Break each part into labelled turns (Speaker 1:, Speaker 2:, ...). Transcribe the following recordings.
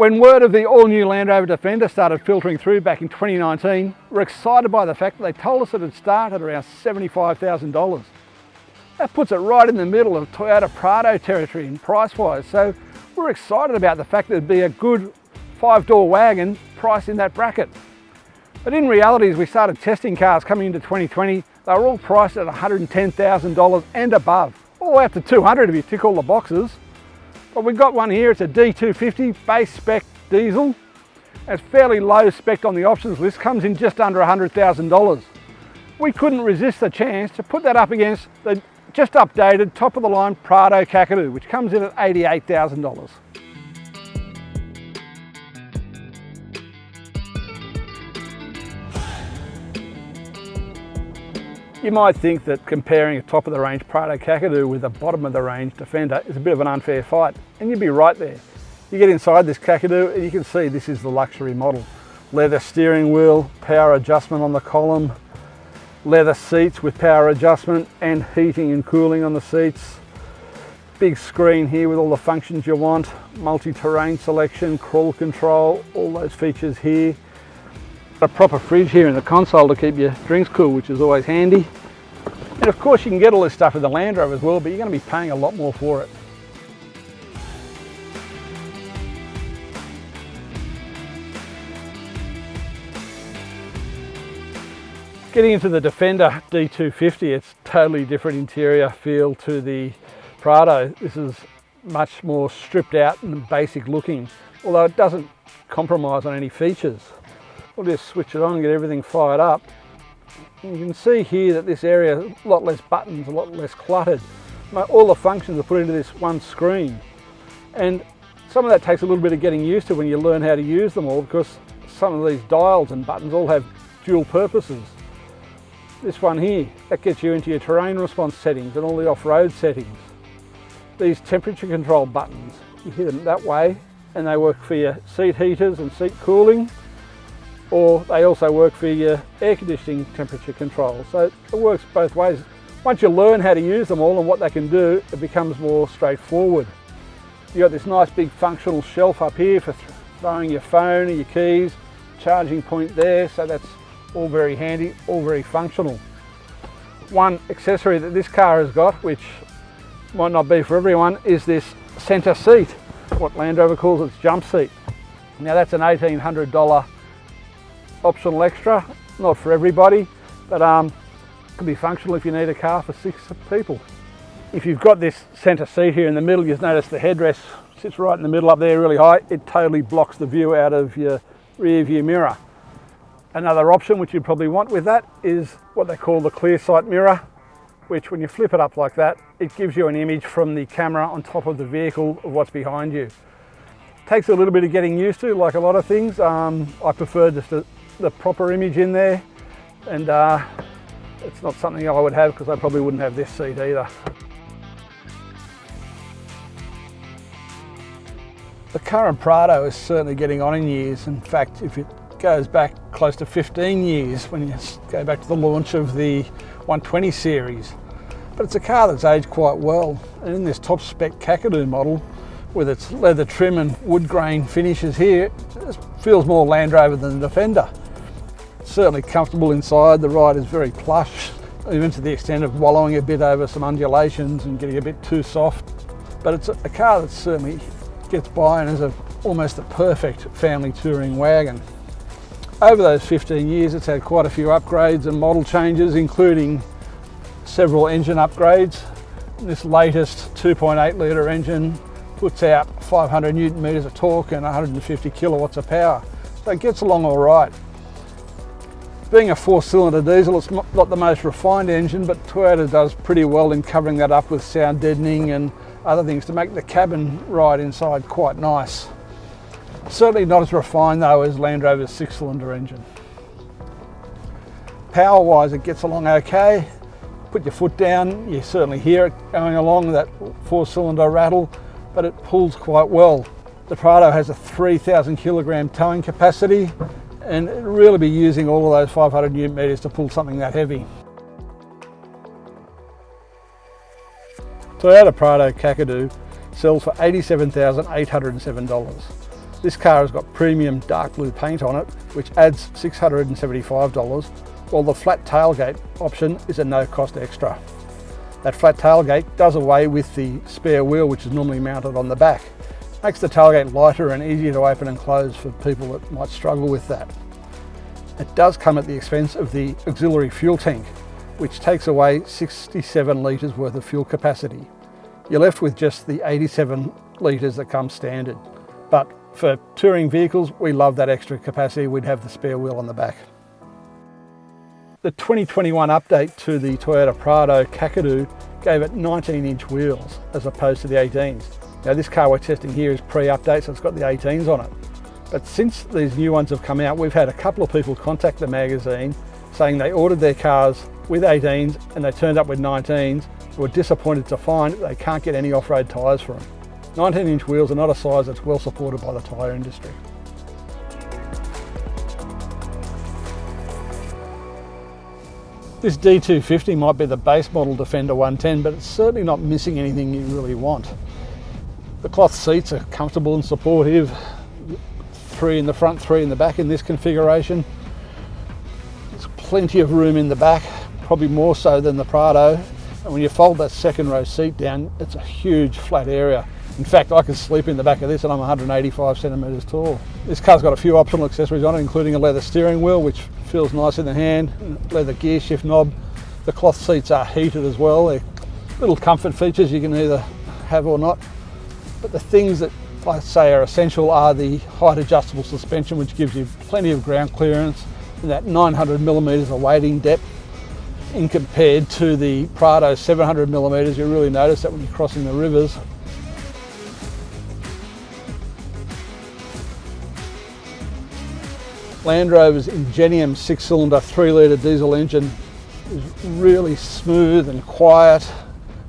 Speaker 1: When word of the all-new Land Rover Defender started filtering through back in 2019, we're excited by the fact that they told us it had started around $75,000. That puts it right in the middle of Toyota Prado territory in price-wise, so we're excited about the fact that it'd be a good 5-door wagon priced in that bracket. But in reality, as we started testing cars coming into 2020, they were all priced at $110,000 and above, all the way up to $200,000 if you tick all the boxes. But we've got one here, it's a D250 base spec diesel. It's fairly low spec on the options list, comes in just under $100,000. We couldn't resist the chance to put that up against the just updated top of the line Prado Kakadu, which comes in at $88,000. You might think that comparing a top of the range Prado Kakadu with a bottom of the range Defender is a bit of an unfair fight, and you'd be right there. You get inside this Kakadu and you can see this is the luxury model. Leather steering wheel, power adjustment on the column, leather seats with power adjustment and heating and cooling on the seats. Big screen here with all the functions you want, multi-terrain selection, cruise control, all those features here. A proper fridge here in the console to keep your drinks cool, which is always handy. And of course you can get all this stuff with the Land Rover as well, but you're going to be paying a lot more for it. Getting into the Defender D250, it's totally different interior feel to the Prado. This is much more stripped out and basic looking, although it doesn't compromise on any features. We'll just switch it on and get everything fired up. And you can see here that this area, a lot less buttons, a lot less cluttered. All the functions are put into this one screen. And some of that takes a little bit of getting used to when you learn how to use them all, because some of these dials and buttons all have dual purposes. This one here, that gets you into your terrain response settings and all the off-road settings. These temperature control buttons, you hit them that way and they work for your seat heaters and seat cooling, or they also work for your air conditioning temperature control. So it works both ways. Once you learn how to use them all and what they can do, it becomes more straightforward. You've got this nice big functional shelf up here for throwing your phone or your keys, charging point there, so that's all very handy, all very functional. One accessory that this car has got, which might not be for everyone, is this centre seat, what Land Rover calls its jump seat. Now that's an $1,800 optional extra, not for everybody, but could be functional if you need a car for 6 people. If you've got this centre seat here in the middle, you'll notice the headrest sits right in the middle up there really high. It totally blocks the view out of your rear view mirror. Another option which you'd probably want with that is what they call the clear sight mirror, which when you flip it up like that, it gives you an image from the camera on top of the vehicle of what's behind you. Takes a little bit of getting used to, like a lot of things. I prefer just the proper image in there, and it's not something I would have because I probably wouldn't have this seat either. The current Prado is certainly getting on in years. In fact, if it goes back close to 15 years when you go back to the launch of the 120 series. But it's a car that's aged quite well, and in this top spec Kakadu model with its leather trim and wood grain finishes here, it just feels more Land Rover than the Defender. It's certainly comfortable inside, the ride is very plush, even to the extent of wallowing a bit over some undulations and getting a bit too soft. But it's a car that certainly gets by and is almost a perfect family touring wagon. Over those 15 years, it's had quite a few upgrades and model changes, including several engine upgrades. This latest 2.8 litre engine puts out 500 Newton metres of torque and 150 kilowatts of power, so it gets along all right. Being a 4-cylinder diesel, it's not the most refined engine, but Toyota does pretty well in covering that up with sound deadening and other things to make the cabin ride inside quite nice. Certainly not as refined though as Land Rover's 6-cylinder engine. Power wise, it gets along okay. Put your foot down, you certainly hear it going along, that 4-cylinder rattle, but it pulls quite well. The Prado has a 3,000 kilogram towing capacity, and it'll really be using all of those 500 Newton meters to pull something that heavy. Toyota Prado Kakadu sells for $87,807. This car has got premium dark blue paint on it, which adds $675, while the flat tailgate option is a no-cost extra. That flat tailgate does away with the spare wheel, which is normally mounted on the back. Makes the tailgate lighter and easier to open and close for people that might struggle with that. It does come at the expense of the auxiliary fuel tank, which takes away 67 litres worth of fuel capacity. You're left with just the 87 litres that come standard. But for touring vehicles, we love that extra capacity. We'd have the spare wheel on the back. The 2021 update to the Toyota Prado Kakadu gave it 19-inch wheels as opposed to the 18s. Now this car we're testing here is pre-update, so it's got the 18s on it. But since these new ones have come out, we've had a couple of people contact the magazine saying they ordered their cars with 18s and they turned up with 19s, were disappointed to find that they can't get any off-road tyres for them. 19-inch wheels are not a size that's well supported by the tyre industry. This D250 might be the base model Defender 110, but it's certainly not missing anything you really want. The cloth seats are comfortable and supportive. 3 in the front, 3 in the back in this configuration. There's plenty of room in the back, probably more so than the Prado. And when you fold that second row seat down, it's a huge flat area. In fact, I could sleep in the back of this and I'm 185 centimetres tall. This car's got a few optional accessories on it, including a leather steering wheel, which feels nice in the hand, leather gear shift knob. The cloth seats are heated as well. They're little comfort features you can either have or not. But the things that I say are essential are the height adjustable suspension, which gives you plenty of ground clearance and that 900 millimetres of wading depth. In compared to the Prado 700 millimetres, you really notice that when you're crossing the rivers. Land Rover's Ingenium 6-cylinder 3-litre diesel engine is really smooth and quiet,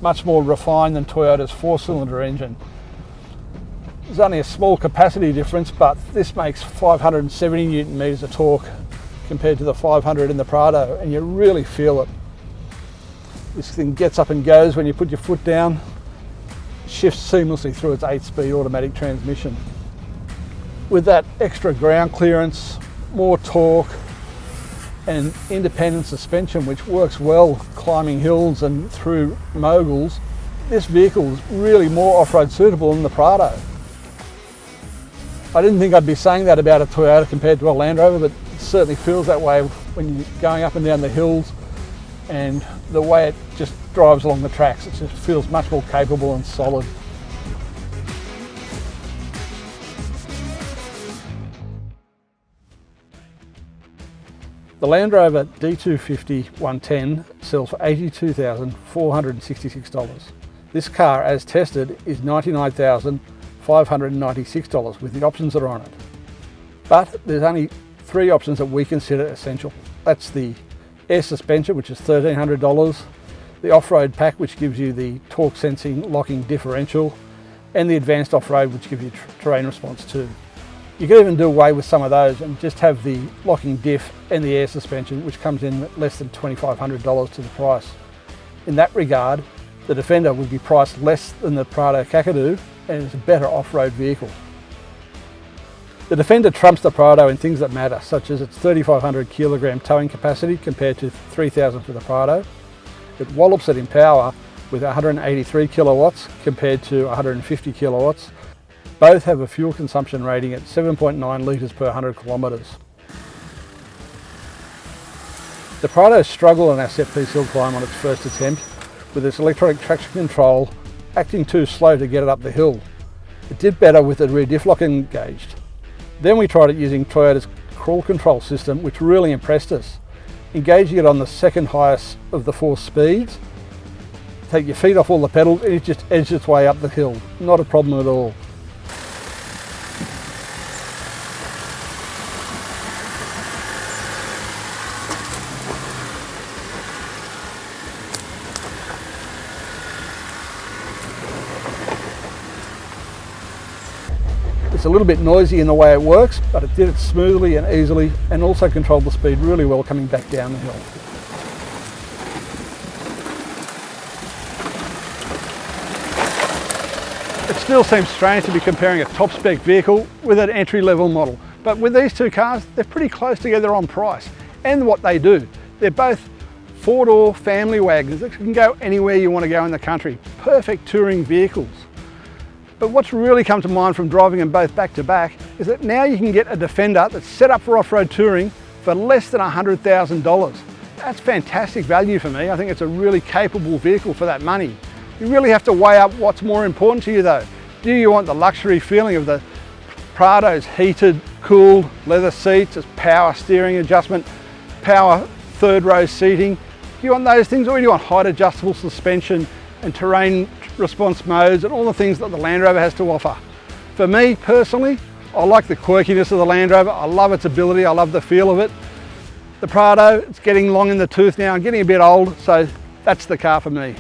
Speaker 1: much more refined than Toyota's 4-cylinder engine. There's only a small capacity difference, but this makes 570 newton metres of torque compared to the 500 in the Prado, and you really feel it. This thing gets up and goes when you put your foot down, shifts seamlessly through its 8-speed automatic transmission. With that extra ground clearance, more torque and independent suspension, which works well climbing hills and through moguls, this vehicle is really more off-road suitable than the Prado. I didn't think I'd be saying that about a Toyota compared to a Land Rover, but it certainly feels that way when you're going up and down the hills and the way it just drives along the tracks. It just feels much more capable and solid. The Land Rover D250 110 sells for $82,466. This car, as tested, is $99,596 with the options that are on it. But there's only 3 options that we consider essential. That's the air suspension, which is $1,300, the off-road pack, which gives you the torque sensing locking differential, and the advanced off-road, which gives you terrain response too. You can even do away with some of those and just have the locking diff and the air suspension, which comes in at less than $2,500 to the price. In that regard, the Defender would be priced less than the Prado Kakadu and is a better off-road vehicle. The Defender trumps the Prado in things that matter, such as its 3,500 kilogram towing capacity compared to 3,000 for the Prado. It wallops it in power with 183 kilowatts compared to 150 kilowatts. Both have a fuel consumption rating at 7.9 litres per 100 kilometres. The Prado struggled on our set-piece hill climb on its first attempt, with its electronic traction control acting too slow to get it up the hill. It did better with the rear diff lock engaged. Then we tried it using Toyota's crawl control system, which really impressed us. Engaging it on the second highest of the 4 speeds, take your feet off all the pedals and it just edged its way up the hill. Not a problem at all. It's a little bit noisy in the way it works, but it did it smoothly and easily and also controlled the speed really well coming back down the hill. It still seems strange to be comparing a top spec vehicle with an entry-level model, but with these two cars, they're pretty close together on price and what they do. They're both four-door family wagons that can go anywhere you want to go in the country. Perfect touring vehicles. But what's really come to mind from driving them both back to back is that now you can get a Defender that's set up for off-road touring for less than $100,000. That's fantastic value for me. I think it's a really capable vehicle for that money. You really have to weigh up what's more important to you though. Do you want the luxury feeling of the Prado's heated, cooled leather seats, its power steering adjustment, power third row seating? Do you want those things, or do you want height adjustable suspension and terrain response modes and all the things that the Land Rover has to offer? For me personally, I like the quirkiness of the Land Rover. I love its ability, I love the feel of it. The Prado, it's getting long in the tooth now, getting a bit old, so that's the car for me.